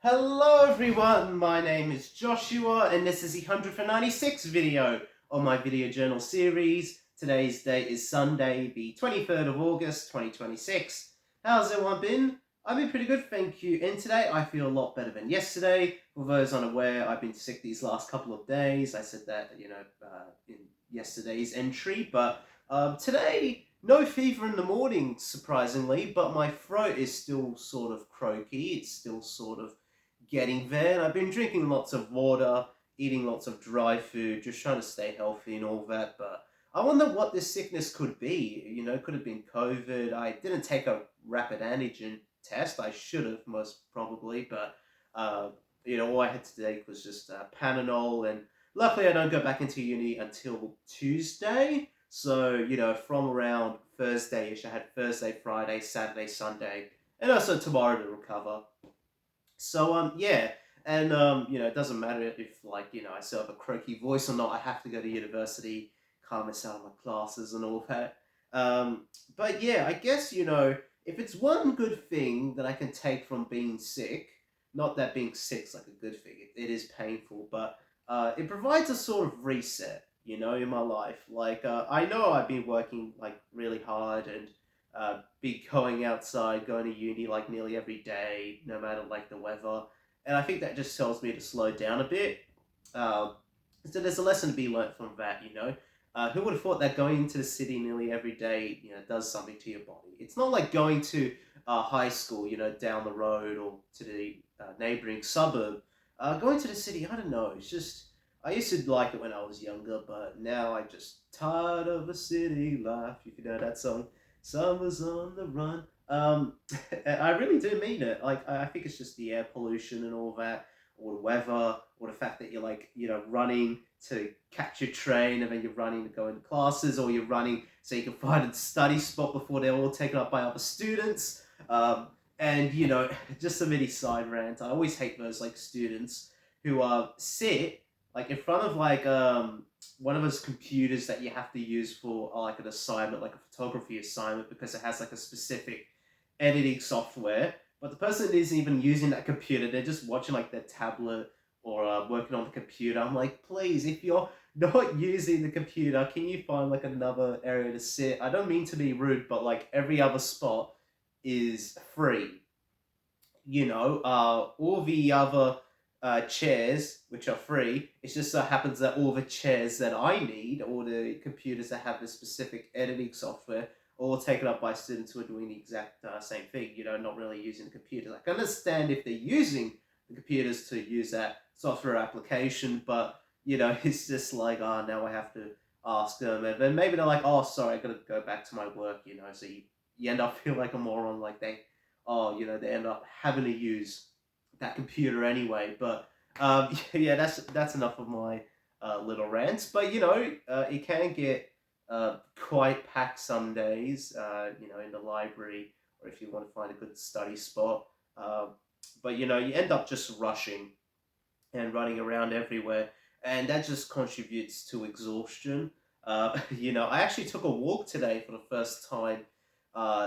Hello everyone, my name is Joshua and this is the 196th video on my video journal series. Today's date is Sunday, the 23rd of August, 2026. How's everyone been? I've been pretty good, thank you. And today I feel a lot better than yesterday. For those unaware, I've been sick these last couple of days. I said that, in yesterday's entry, but today, no fever in the morning, surprisingly, but my throat is still sort of croaky. It's still sort of getting there. I've been drinking lots of water, eating lots of dry food, just trying to stay healthy and all that. But I wonder what this sickness could be. It could have been COVID. I didn't take a rapid antigen test. I should have, most probably. But, all I had to take was just Panadol. And luckily, I don't go back into uni until Tuesday. So, from around Thursday-ish, I had Thursday, Friday, Saturday, Sunday, and also tomorrow to recover. So yeah, and it doesn't matter if I still have a croaky voice or not. I have to go to university, calm myself in my classes and all that. But yeah, I guess if it's one good thing that I can take from being sick, not that being sick's like a good thing. It is painful, but it provides a sort of reset. In my life. Like I know I've been working like really hard and be going outside, going to uni like nearly every day, no matter like the weather. And I think that just tells me to slow down a bit. Uh, so there's a lesson to be learnt from that. Who would have thought that going into the city nearly every day, does something to your body? It's not like going to high school, down the road or to the neighboring suburb. Going to the city, I don't know. It's just I used to like it when I was younger, but now I just tired of the city life. If you know that song. Summer's on the run. I really do mean it. Like, I think it's just the air pollution and all that, or the weather, or the fact that you're like, running to catch your train, and then you're running to go into classes, or you're running so you can find a study spot before they're all taken up by other students. And just a mini side rant. I always hate those like students who sit like in front of like one of those computers that you have to use for like an assignment, like a photography assignment, because it has like a specific editing software. But the person isn't even using that computer; they're just watching like their tablet or working on the computer. I'm like, please, if you're not using the computer, can you find like another area to sit? I don't mean to be rude, but like every other spot is free. All the other chairs, which are free, it just so happens that all the chairs that I need, all the computers that have the specific editing software, are all taken up by students who are doing the exact same thing, not really using the computer. I can understand if they're using the computers to use that software application, but, it's just like, oh, now I have to ask them. And then maybe they're like, oh, sorry, I gotta go back to my work, so you end up feeling like a moron, like they end up having to use that computer anyway. But yeah, that's enough of my little rants. But it can get quite packed some days. In the library, or if you want to find a good study spot. But you end up just rushing and running around everywhere, and that just contributes to exhaustion. I actually took a walk today for the first time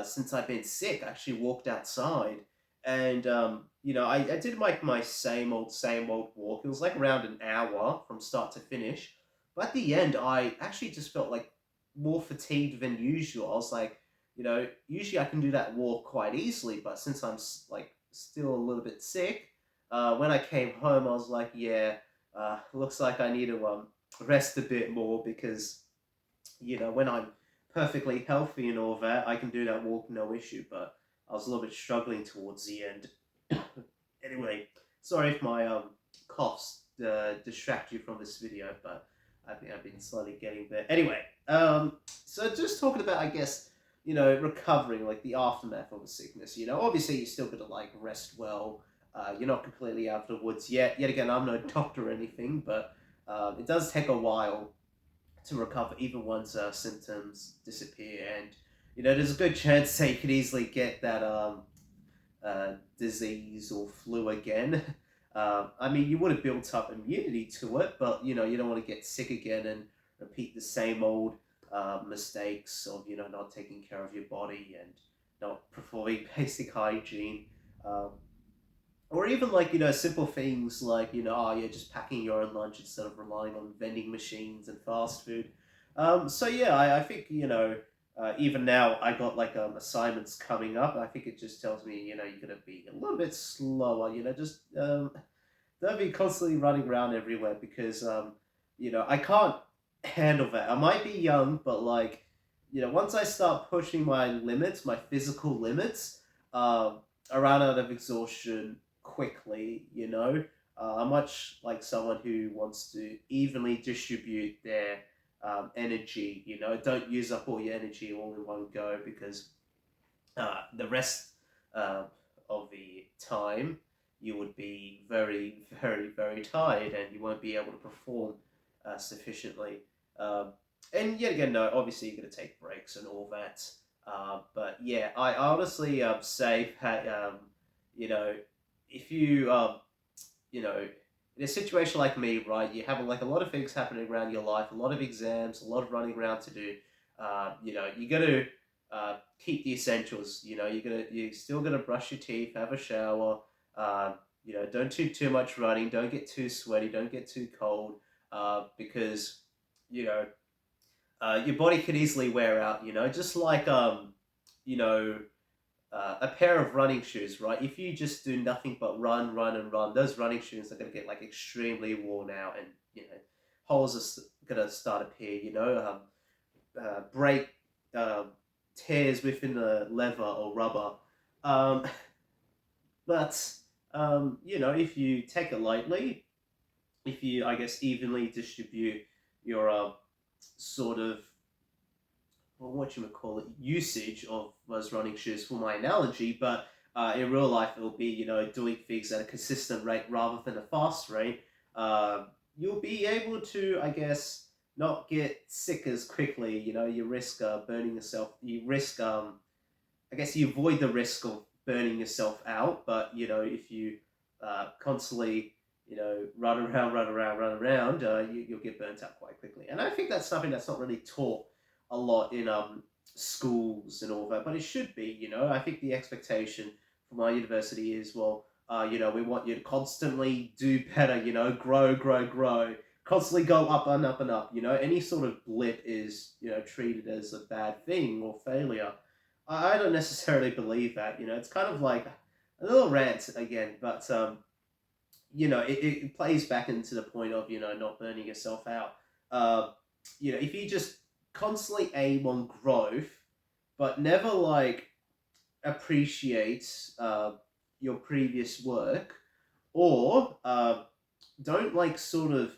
since I've been sick. I actually walked outside, and I did like my same old walk. It was like around an hour from start to finish, but at the end, I actually just felt like more fatigued than usual. I was like, usually I can do that walk quite easily, but since I'm like still a little bit sick, when I came home, I was like, yeah, looks like I need to rest a bit more because when I'm perfectly healthy and all that, I can do that walk no issue. But I was a little bit struggling towards the end. Anyway, sorry if my coughs distract you from this video, but I think I've been slowly getting there. Anyway, so just talking about, I guess, recovering, like the aftermath of a sickness. Obviously you're still gonna like rest well. You're not completely out of the woods yet. Yet again, I'm no doctor or anything, but it does take a while to recover even once symptoms disappear. And there's a good chance that you could easily get that disease or flu again. I mean, you would have built up immunity to it, but you don't want to get sick again and repeat the same old mistakes of not taking care of your body and not performing basic hygiene. Or or even like, simple things like, oh yeah, just packing your own lunch instead of relying on vending machines and fast food. So yeah, I think, even now I got like assignments coming up. I think it just tells me, you're gonna be a little bit slower, just don't be constantly running around everywhere because I can't handle that. I might be young, but like, once I start pushing my limits, my physical limits, I run out of exhaustion quickly. I'm much like someone who wants to evenly distribute their energy. Don't use up all your energy all in one go because the rest uh, of the time you would be very, very, very tired and you won't be able to perform sufficiently. Um, and yet again, no, obviously you're going to take breaks and all that. But yeah, I honestly say that, you know, if you, in a situation like me, right, you have like a lot of things happening around your life, a lot of exams, a lot of running around to do. You got to keep the essentials. You're still gonna brush your teeth, have a shower. Don't do too much running. Don't get too sweaty. Don't get too cold. Because you know your body can easily wear out. Just like you know a pair of running shoes, right? If you just do nothing but run, run, and run, those running shoes are going to get like extremely worn out, and holes are going to start appear. Break um, tears within the leather or rubber. Um, but if you take it lightly, if you, I guess, evenly distribute your sort of, well, what you would call it, usage of those running shoes for my analogy, but in real life it'll be, doing things at a consistent rate rather than a fast rate. You'll be able to, I guess, not get sick as quickly. You risk burning yourself. You risk, I guess, you avoid the risk of burning yourself out. But if you constantly, run around, you'll get burnt out quite quickly. And I think that's something that's not really taught a lot in schools and all that, but it should be. I think the expectation from my university is, well, we want you to constantly do better. Grow, grow, grow, constantly go up and up and up. Any sort of blip is treated as a bad thing or failure. I don't necessarily believe that. It's kind of like a little rant again, but it plays back into the point of not burning yourself out. If you just constantly aim on growth, but never like appreciate your previous work, or don't like sort of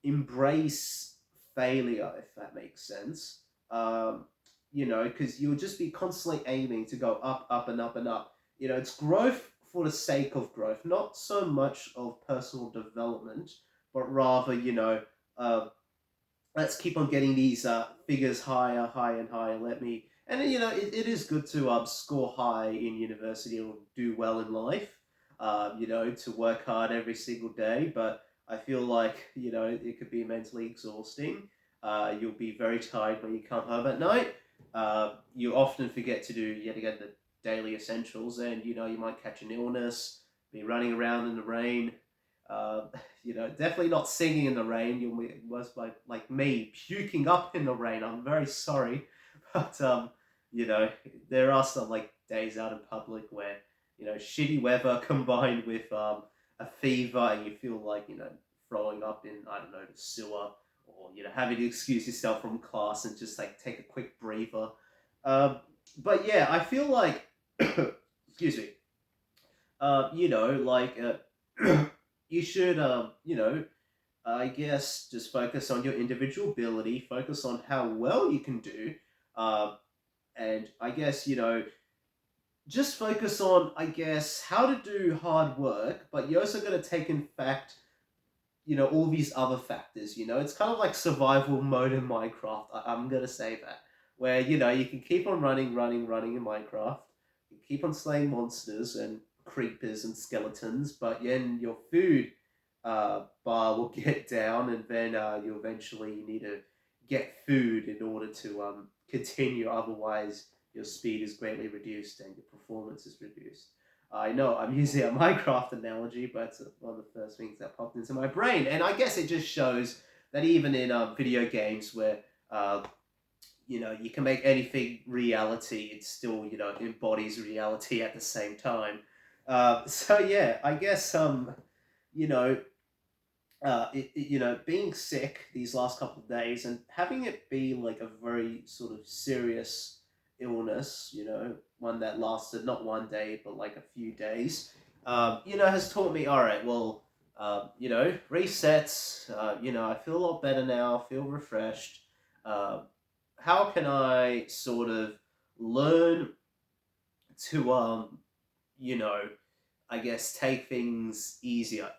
embrace failure, if that makes sense. Because you'll just be constantly aiming to go up, up, and up and up. It's growth for the sake of growth, not so much of personal development, but rather, uh, let's keep on getting these figures higher, higher, and higher. And then, it is good to score high in university or do well in life. To work hard every single day. But I feel like it could be mentally exhausting. You'll be very tired when you come home at night. You often forget to do yet again the daily essentials, and you might catch an illness, be running around in the rain. Uh, definitely not singing in the rain. You'll be worse like me puking up in the rain. I'm very sorry, but there are some like days out in public where shitty weather combined with a fever, and you feel like throwing up in, I don't know, the sewer, or having to excuse yourself from class and just like take a quick breather. But yeah, I feel like excuse me. Like you should I guess just focus on your individual ability, focus on how well you can do, and I guess just focus on, I guess, how to do hard work, but you're also going to take in fact all these other factors. It's kind of like survival mode in Minecraft. I'm gonna say that, where you can keep on running, running, running in Minecraft. You keep on slaying monsters and creepers and skeletons, but then your food bar will get down, and then you eventually need to get food in order to continue. Otherwise, your speed is greatly reduced and your performance is reduced. I know I'm using a Minecraft analogy, but it's one of the first things that popped into my brain. And I guess it just shows that even in video games where you can make anything reality, it still embodies reality at the same time. So yeah, I guess you know being sick these last couple of days and having it be like a very sort of serious illness, one that lasted not one day but like a few days, has taught me, all right, well, resets. I feel a lot better now, feel refreshed. Um, how can I sort of learn to, you know, I guess take things easier,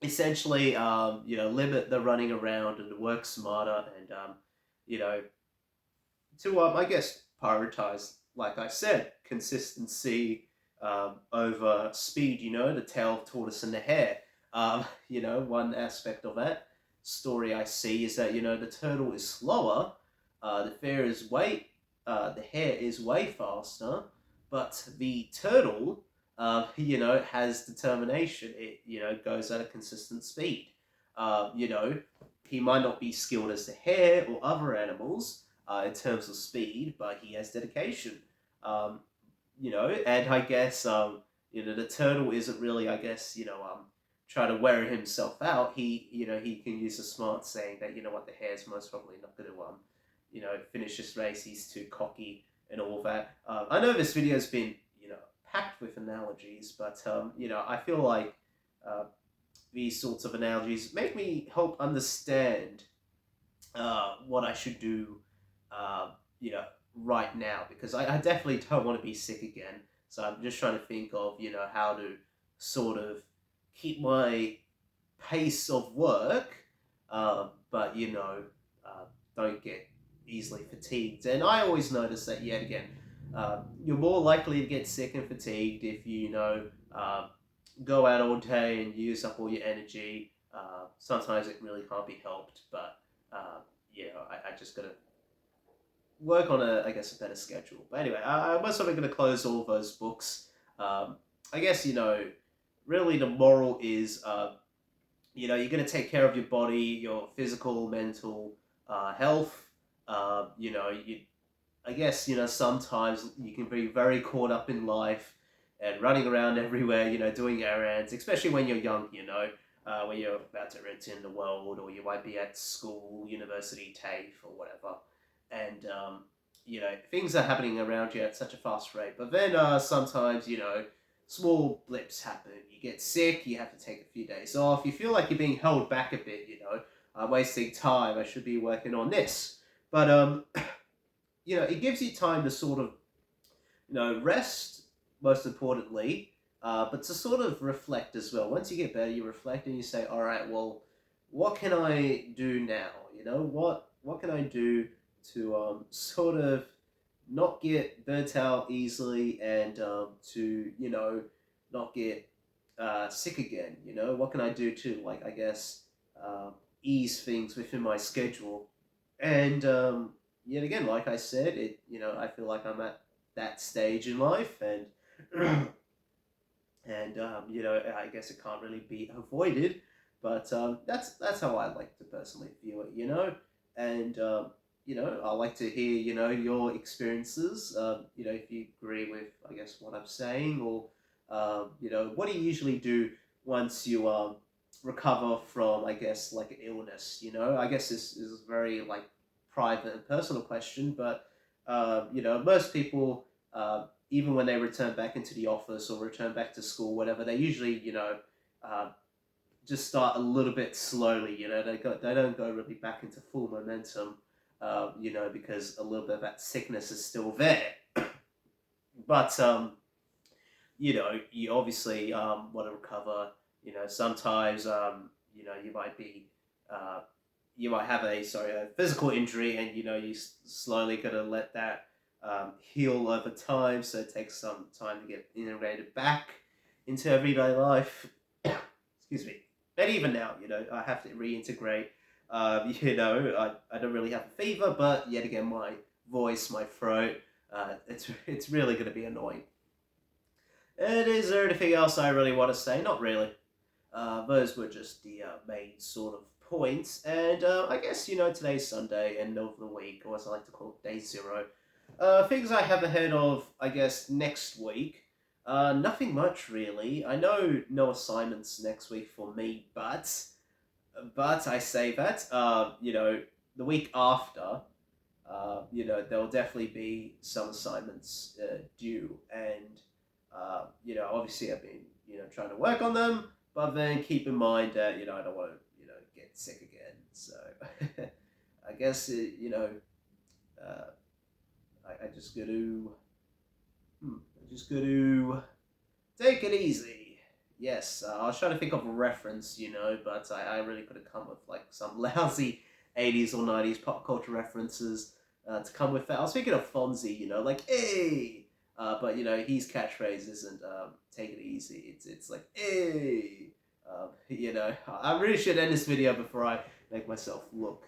essentially, limit the running around and work smarter and, you know, to, I guess, prioritize, like I said, consistency over speed, the tail of tortoise and the hare. One aspect of that story I see is that, the turtle is slower, the hare is way faster, but the turtle has determination. It, goes at a consistent speed. He might not be skilled as the hare or other animals in terms of speed, but he has dedication. Um, and I guess, the turtle isn't really, I guess, trying to wear himself out. He can use a smart saying that, what, the hare's most probably not going to, finish this race. He's too cocky and all that. I know this video's been, packed with analogies, but I feel like these sorts of analogies make me help understand what I should do, uh, you know, right now, because I definitely don't want to be sick again. So I'm just trying to think of, how to sort of keep my pace of work, but, don't get easily fatigued. And I always notice that, yet again, you're more likely to get sick and fatigued if go out all day and use up all your energy. Sometimes it really can't be helped, but I just gotta work on I guess, a better schedule. But anyway, I'm most probably gonna close all those books. I guess, really the moral is, you're gonna take care of your body, your physical, mental health. I guess, sometimes you can be very caught up in life and running around everywhere, doing errands, especially when you're young, when you're about to enter in the world, or you might be at school, university, TAFE, or whatever. And, things are happening around you at such a fast rate. But then sometimes, small blips happen. You get sick, you have to take a few days off. You feel like you're being held back a bit, I'm wasting time. I should be working on this. But, it gives you time to sort of, rest, most importantly, but to sort of reflect as well. Once you get better, you reflect and you say, all right, well, what can I do now? What can I do to sort of not get burnt out easily and to, not get sick again? What can I do to, like, I guess, ease things within my schedule? And yet again, like I said, I feel like I'm at that stage in life, and I guess it can't really be avoided. But that's how I like to personally view it, and I like to hear your experiences. If you agree with, I guess, what I'm saying, or what do you usually do once you recover from, I guess, like an illness? I guess this is very like private and personal question, but most people, even when they return back into the office or return back to school, whatever, they usually, uh, just start a little bit slowly. They don't go really back into full momentum, because a little bit of that sickness is still there. But you obviously want to recover. Sometimes you might be you might have a physical injury, and you slowly gotta let that heal over time. So it takes some time to get integrated back into everyday life. Excuse me. And even now, I have to reintegrate. I don't really have a fever, but yet again, my voice, my throat, it's really going to be annoying. And is there anything else I really want to say? Not really. Those were just the main sort of points. And I guess, today's Sunday, end of the week, or as I like to call it, day zero. Things I have ahead of, I guess, next week. Nothing much, really. I know no assignments next week for me, but I say that, the week after, there'll definitely be some assignments due. And, obviously I've been, trying to work on them, but then keep in mind that, I don't want to, get sick again. So I guess, I just got to, take it easy. Yes, I was trying to think of a reference, but I really could have come with like some lousy 80s or 90s pop culture references to come with that. I was thinking of Fonzie, like, hey! But, his catchphrase isn't take it easy. It's like, hey! I really should end this video before I make myself look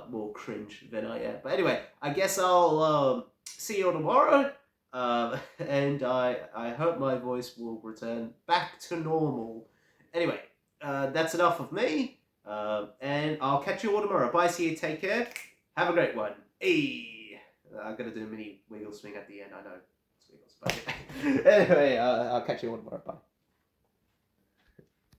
more cringe than I am. But anyway, I guess I'll see you all tomorrow. And I hope my voice will return back to normal. Anyway, that's enough of me. And I'll catch you all tomorrow. Bye, see you, take care. Have a great one. Hey! I'm going to do a mini wiggle swing at the end, I know. It's wiggles, but anyway, I'll catch you all tomorrow. Bye.